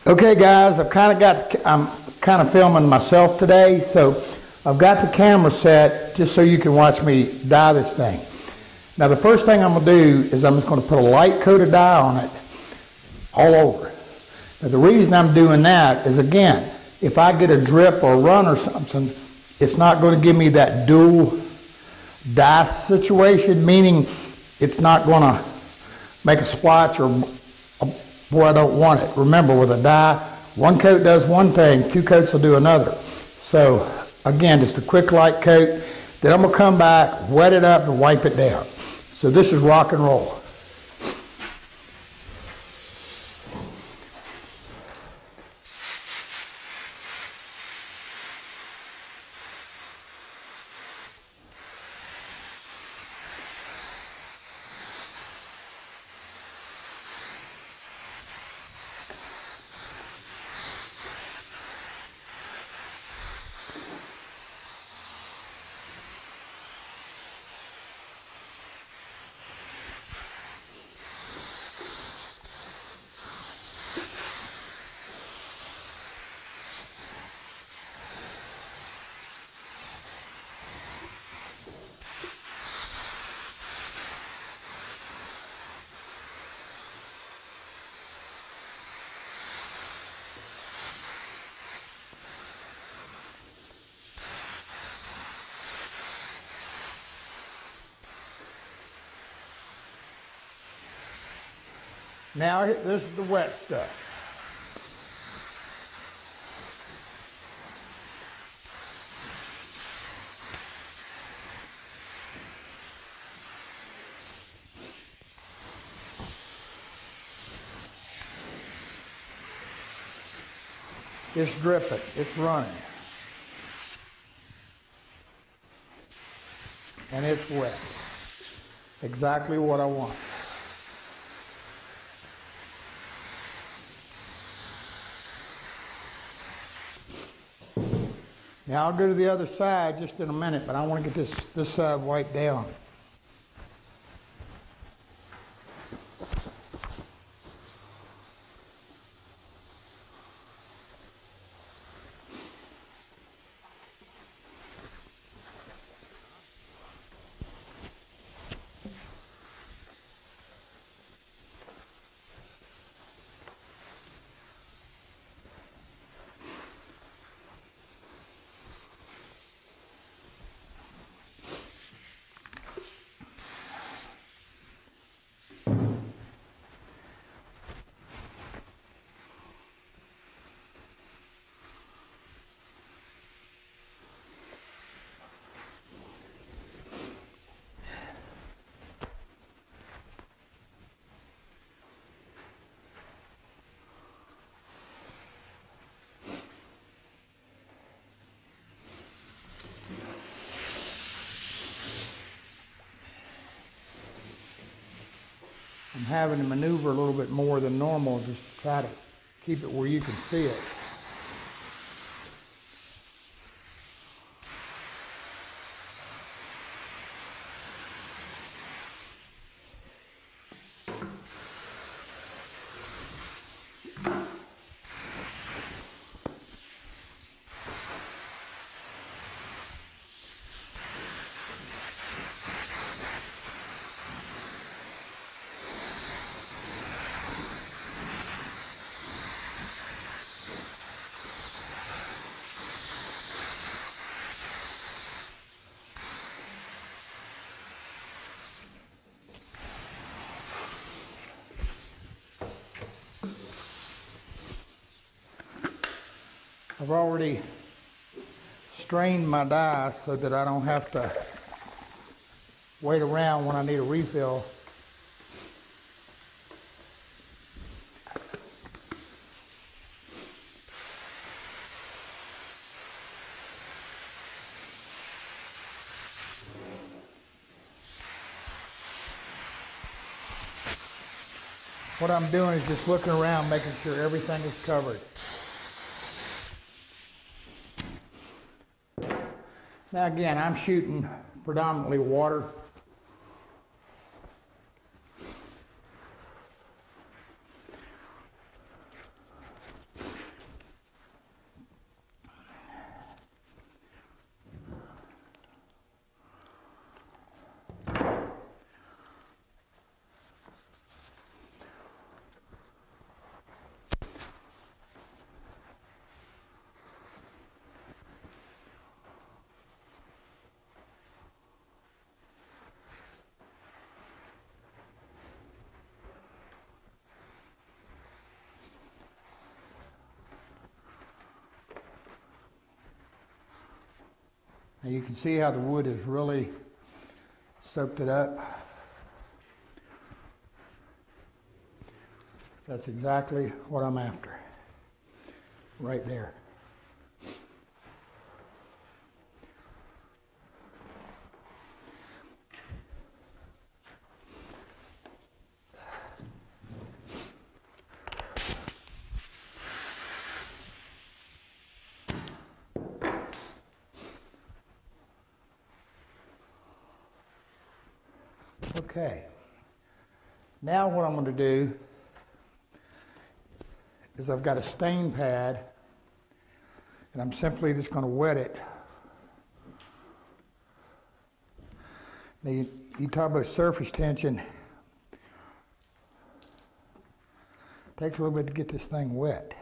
Okay guys, I'm kind of filming myself today, so I've got the camera set just so you can watch me dye this thing. Now the first thing I'm going to do is I'm just going to put a light coat of dye on it all over. Now the reason I'm doing that is, again, if I get a drip or a run or something, it's not going to give me that dual dye situation, meaning it's not going to make a splotch or where I don't want it. Remember, with a dye, one coat does one thing, two coats will do another. So again, just a quick light coat. Then I'm going to come back, wet it up, and wipe it down. So this is rock and roll. Now this is the wet stuff. It's dripping, it's running. And it's wet. Exactly what I want. Now I'll go to the other side just in a minute, but I want to get this side wiped down. I'm having to maneuver a little bit more than normal just to try to keep it where you can see it. I've already strained my dye so that I don't have to wait around when I need a refill. What I'm doing is just looking around, making sure everything is covered. Now again, I'm shooting predominantly water. you can see how the wood has really soaked it up. That's exactly what I'm after, right there. Okay, now what I'm going to do is I've got a stain pad and I'm simply just going to wet it. Now you talk about surface tension. It takes a little bit to get this thing wet.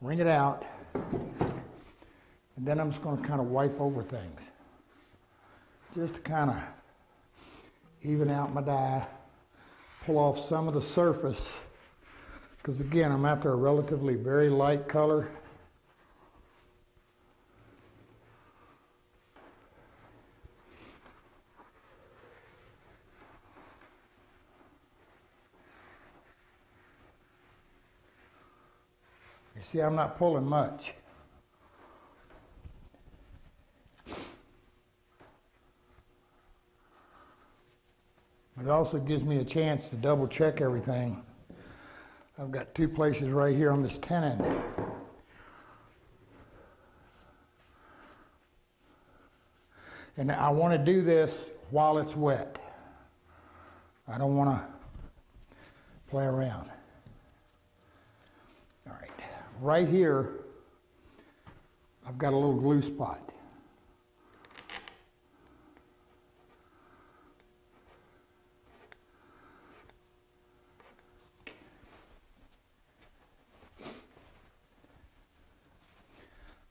Wring it out, and then I'm just going to kind of wipe over things, just to kind of even out my dye, pull off some of the surface, because again, I'm after a relatively very light color. You see, I'm not pulling much. It also gives me a chance to double check everything. I've got two places right here on this tenon. And I want to do this while it's wet. I don't want to play around. All right, right here, I've got a little glue spot.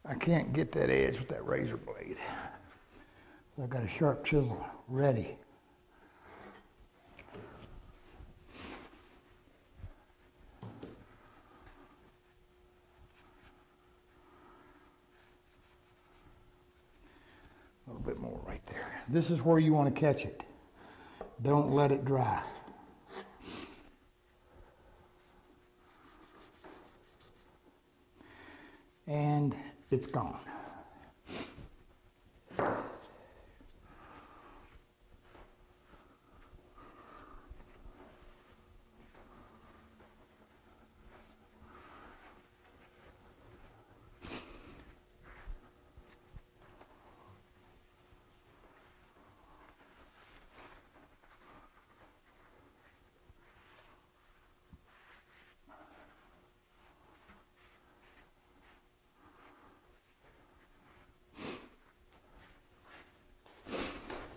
I can't get that edge with that razor blade. So I've got a sharp chisel ready. A little bit more right there. This is where you want to catch it. Don't let it dry. And it's gone.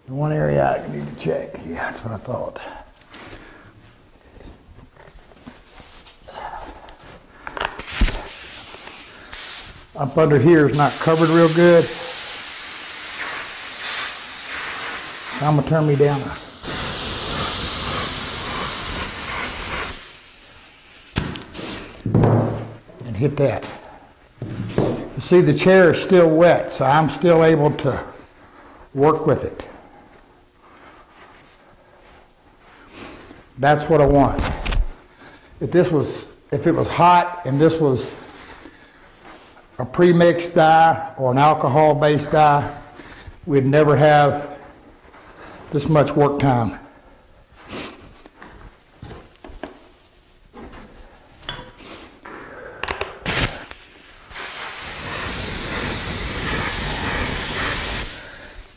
The one area I need to check. Yeah, that's what I thought. Up under here is not covered real good. So I'm going to turn me down and hit that. You see, the chair is still wet, so I'm still able to work with it. That's what I want. If it was hot and this was a pre-mixed dye or an alcohol-based dye, we'd never have this much work time.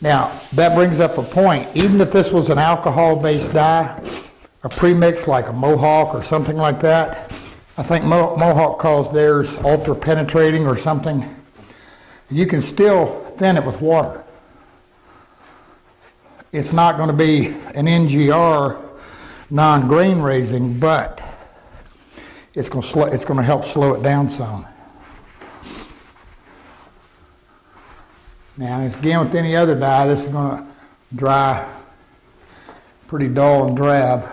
Now, that brings up a point. Even if this was an alcohol-based dye, a premix like a Mohawk or something like that, I think Mohawk calls theirs ultra penetrating or something. You can still thin it with water. It's not going to be an NGR non-grain raising, but it's going to help slow it down some. Now, again, with any other dye, this is going to dry pretty dull and drab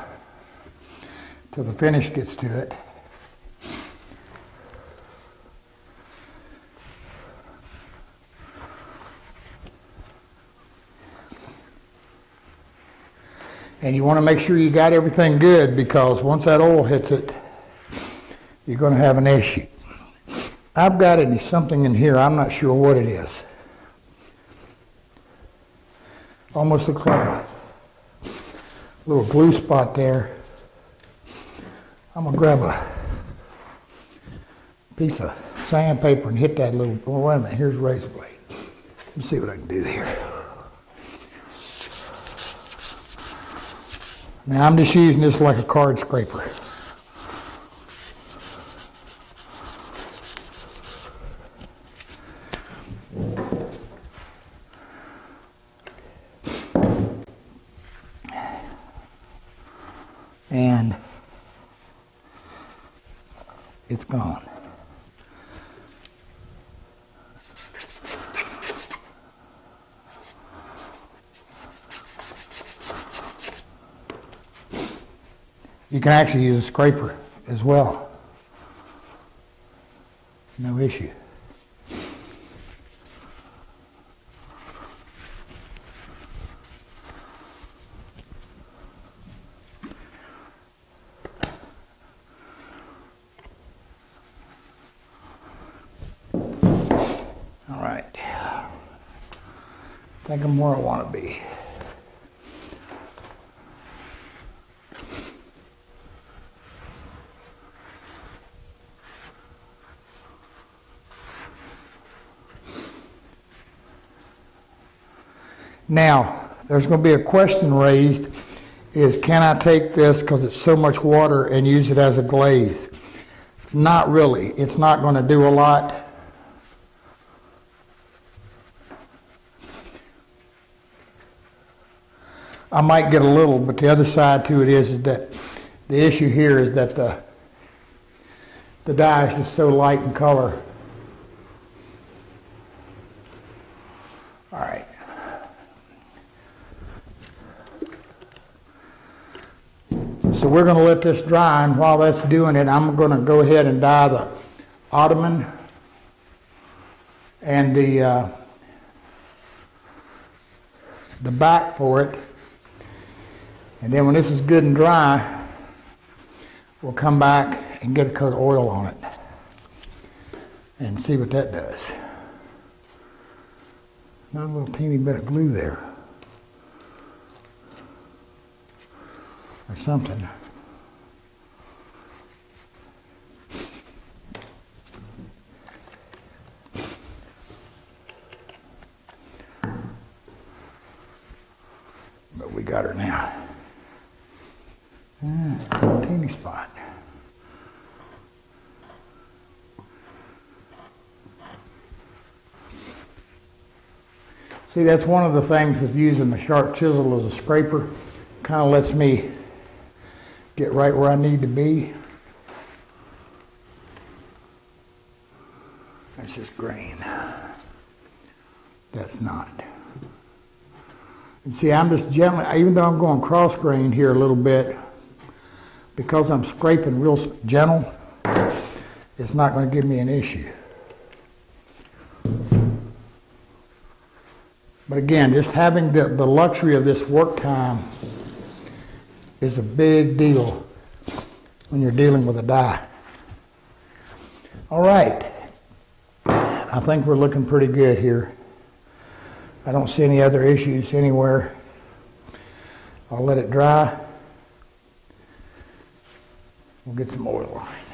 till the finish gets to it. And you want to make sure you got everything good, because once that oil hits it, you're going to have an issue. I've got something in here, I'm not sure what it is. Almost looks like a little glue spot there. I'm going to grab a piece of sandpaper and hit that little, oh, wait a minute, here's a razor blade. Let me see what I can do here. Now I'm just using this like a card scraper. And it's gone. You can actually use a scraper as well. No issue. All right. I think I'm where I want to be. Now, there's going to be a question raised, is can I take this because it's so much water and use it as a glaze? Not really. It's not going to do a lot. I might get a little, but the other side to it is that the issue here is that the dye is just so light in color. All right. So we're going to let this dry, and while that's doing it, I'm going to go ahead and dye the ottoman and the back for it. And then when this is good and dry, we'll come back and get a coat of oil on it and see what that does. Not a little teeny bit of glue there. Or something. But we got her now. Teeny spot. See, that's one of the things with using the sharp chisel as a scraper. Kind of lets me get right where I need to be. That's just grain. That's not. And see, I'm just gently, even though I'm going cross grain here a little bit, because I'm scraping real gentle, it's not going to give me an issue. But again, just having the luxury of this work time is a big deal when you're dealing with a dye. All right, I think we're looking pretty good here. I don't see any other issues anywhere. I'll let it dry. We'll get some oil on it.